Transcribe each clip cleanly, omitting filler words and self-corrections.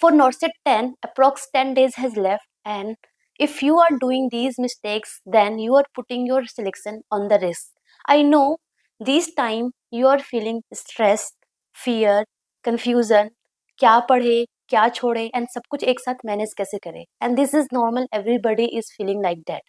For NORCET 10, approx 10 days has left, and if you are doing these mistakes, then you are putting your selection on the risk. I know this time you are feeling stressed, fear, confusion, क्या पढ़े, क्या छोड़े, and सब कुछ एक साथ manage कैसे करें. And this is normal, everybody is feeling like that.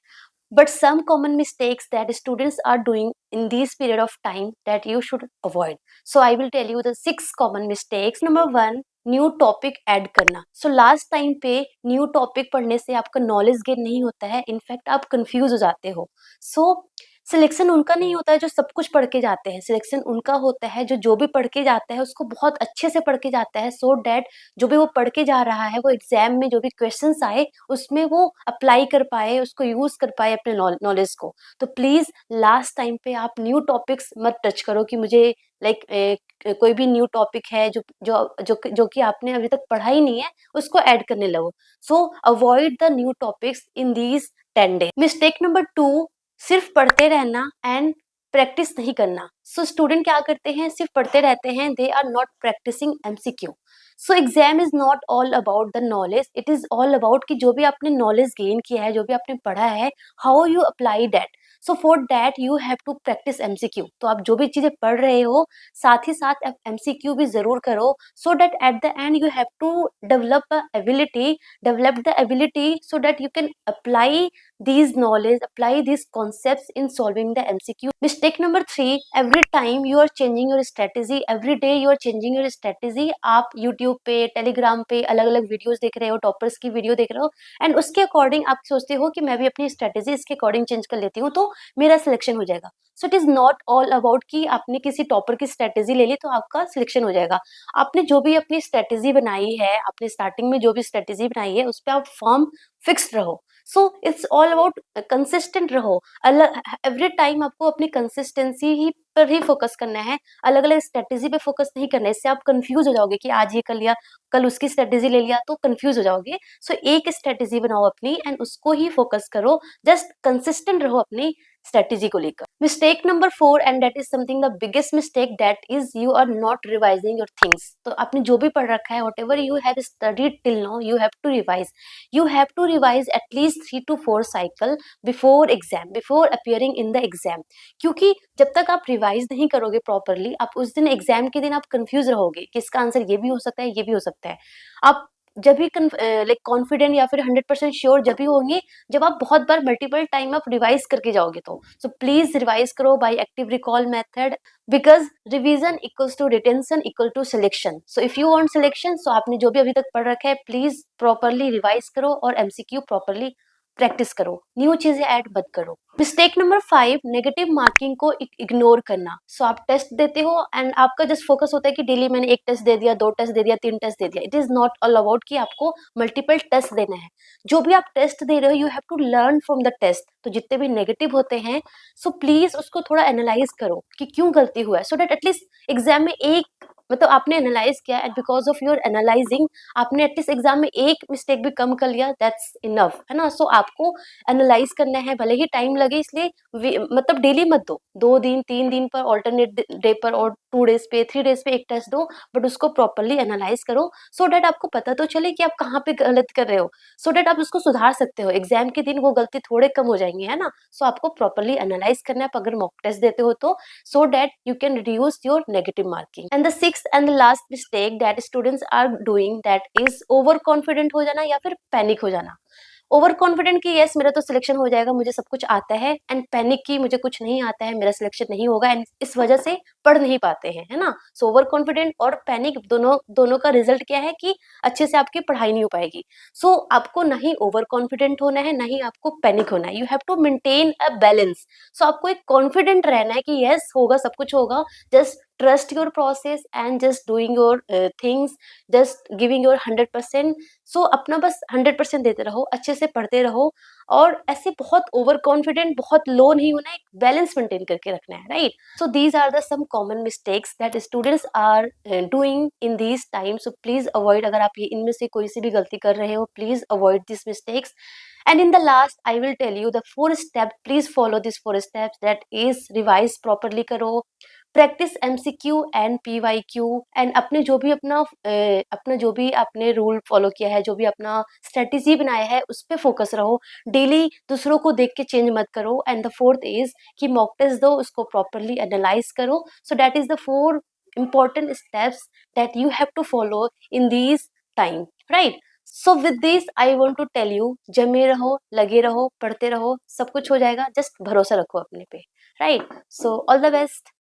But some common mistakes that students are doing in this period of time that you should avoid. So I will tell you the 6 common mistakes. Number 1, new topic add करना. So last time पे new topic पढ़ने से आपका knowledge gain नहीं होता है, in fact आप confuse हो जाते हो. सो सिलेक्शन उनका नहीं होता है जो सब कुछ पढ़ के जाते हैं. सिलेक्शन उनका होता है जो भी पढ़ के जाता है उसको बहुत अच्छे से पढ़ के जाता है, सो डैट जो भी वो पढ़ के जा रहा है वो एग्जाम में जो भी क्वेश्चंस आए उसमें वो अप्लाई कर पाए, उसको यूज कर पाए अपने नॉलेज को. तो प्लीज लास्ट टाइम पे आप न्यू टॉपिक्स मत टच करो कि मुझे कोई भी न्यू टॉपिक है जो जो जो जो कि आपने अभी तक पढ़ा ही नहीं है उसको ऐड करने लगो. सो avoid the new topics in these 10 days. Mistake number 2, सिर्फ पढ़ते रहना एंड प्रैक्टिस नहीं करना. सो स्टूडेंट क्या करते हैं, सिर्फ पढ़ते रहते हैं, they are not practicing MCQ. So exam is not all about the knowledge, it is all about कि जो भी आपने नॉलेज गेन किया है, जो भी आपने पढ़ा है, how you apply that. So for that you have to practice MCQ. तो आप जो भी चीजें पढ़ रहे हो साथ ही साथ एमसीक्यू भी जरूर करो, so that at the end you have to develop the ability so that you can apply these knowledge, apply these concepts in solving the MCQ. Mistake number 3, every time you are changing your strategy, every day you are changing your strategy. आप YouTube पे, Telegram पे अलग अलग videos देख रहे हो, toppers की video देख रहे हो, एंड उसके अकॉर्डिंग आप सोचते हो कि मैं भी अपनी स्ट्रेटेजी इसके अकॉर्डिंग चेंज कर लेती हूँ तो मेरा सिलेक्शन हो जाएगा. So it is not all about कि आपने किसी टॉपर की स्ट्रेटेजी ले ली तो आपका सिलेक्शन हो जाएगा. आपने जो भी अपनी स्ट्रेटेजी बनाई है, आपने स्टार्टिंग में जो भी स्ट्रेटेजी बनाई है उस पर आप फर्म फिक्स्ड रहो. So it's all about consistent रहो. अलग एवरी टाइम आपको अपनी कंसिस्टेंसी ही पर ही फोकस करना है, अलग अलग स्ट्रेटेजी पे फोकस नहीं करना है. इससे आप कंफ्यूज हो जाओगे कि आज ये कर लिया, कल उसकी स्ट्रेटेजी ले लिया तो कंफ्यूज हो जाओगे. सो एक स्ट्रेटेजी बनाओ अपनी एंड उसको ही फोकस करो. जस्ट कंसिस्टेंट रहो अपनी स्ट्रेटेजी को लेकर. Mistake number 4, and that is something the biggest mistake, that is you are not revising your things. तो आपने जो भी पढ़ रखा है, whatever you have studied till now, you have to revise. You have to revise at least 3 to 4 cycle before exam, before appearing in the exam. क्योंकि जब तक आप रिवाइज नहीं करोगे प्रॉपरली, आप उस दिन एग्जाम के दिन आप कंफ्यूज रहोगे कि इसका आंसर ये भी हो सकता है, ये भी हो सकता है. आप जब भी कॉन्फिडेंट या फिर 100% श्योर जब भी होंगे जब आप बहुत बार मल्टीपल टाइम आप रिवाइज करके जाओगे. तो सो प्लीज रिवाइज करो by active recall method, because revision equals to retention equal to selection. So if you want selection, so आपने जो भी अभी तक पढ़ रखा है प्लीज प्रॉपरली रिवाइज करो और एमसीक्यू प्रॉपरली प्रैक्टिस करो, न्यू चीजें ऐड मत करो. मिस्टेक नंबर 5, नेगेटिव मार्किंग को इग्नोर करना. सो आप टेस्ट देते हो एंड आपका जस्ट फोकस होता है कि डेली मैंने 1 टेस्ट दे दिया, 2 टेस्ट दे दिया, 3 टेस्ट दे दिया. It is not all about कि आपको मल्टीपल टेस्ट देना है. जो भी आप टेस्ट दे रहे हो, you have to learn from the test. तो जितने भी नेगेटिव होते हैं, सो प्लीज उसको थोड़ा एनालाइज करो कि क्यों गलती हुआ है, सो दैट एटलीस्ट एग्जाम में एक मतलब आपने एनालाइज किया and because of your analysing आपने एटलीस्ट एग्जाम में एक मिस्टेक भी कम कर लिया, दैट्स इनफ, है ना. सो आपको एनालाइज करना है, भले ही टाइम लगे, इसलिए मतलब डेली मत दो, 2 दिन 3 दिन पर, ऑल्टरनेट डे पर और 2 डेज पे 3 डेज पे एक टेस्ट दो, बट उसको प्रॉपरली एनालाइज करो सो डैट आपको पता तो चले कि आप कहाँ पे गलत कर रहे हो, सो डैट आप उसको सुधार सकते हो. एग्जाम के दिन वो गलती थोड़े कम हो जाएंगे, है ना. सो आपको प्रॉपरली एनालाइज करना है अगर मॉक टेस्ट देते हो तो, so that you can reduce your negative marking. And the 6th and the last mistake that students are doing, that is over confident हो जाना या फिर पैनिक हो जाना. ओवर कॉन्फिडेंट की यस मेरा तो सिलेक्शन हो जाएगा, मुझे सब कुछ आता है, एंड पैनिक की मुझे कुछ नहीं आता है, मेरा सिलेक्शन नहीं होगा, एंड इस वजह से पढ़ नहीं पाते हैं, है ना. सो ओवर कॉन्फिडेंट और पैनिक दोनों का रिजल्ट क्या है कि अच्छे से आपकी पढ़ाई नहीं हो पाएगी. सो आपको नहीं ओवर कॉन्फिडेंट होना है, नहीं आपको पैनिक होना है. You have to maintain a balance. So आपको एक कॉन्फिडेंट रहना है कि यस होगा, सब कुछ होगा. Just trust your process and just doing your things, just giving your 100%. सो अपना बस 100% देते रहो, अच्छे से पढ़ते रहो, और ऐसे बहुत ओवर कॉन्फिडेंट बहुत लो नहीं होना है, एक बैलेंस मेंटेन करके रखना है, right. So these are the some common mistakes that students are doing in these time. So please avoid, अगर आप ये इनमें से कोई सी भी गलती कर रहे हो, please avoid this mistakes. And in the last, I will tell you the 4 steps. Please follow these 4 steps. That is, revise properly करो, practice MCQ and PYQ and अपना जो भी आपने रूल फॉलो किया है, जो भी अपना स्ट्रेटेजी बनाया है, उस पे फोकस रहो। डेली दूसरों को देख के चेंज मत करो। एंड द फोर्थ इज कि मॉक टेस्ट दो, उसको प्रॉपरली एनालाइज करो। So that is the 4 important steps that you have to follow in these time, right? So with this I want to tell you, जमे रहो, लगे रहो, पढ़ते रहो, सब कुछ हो जाएगा। जस्ट भरोसा रखो अपने पे, right? So all the best.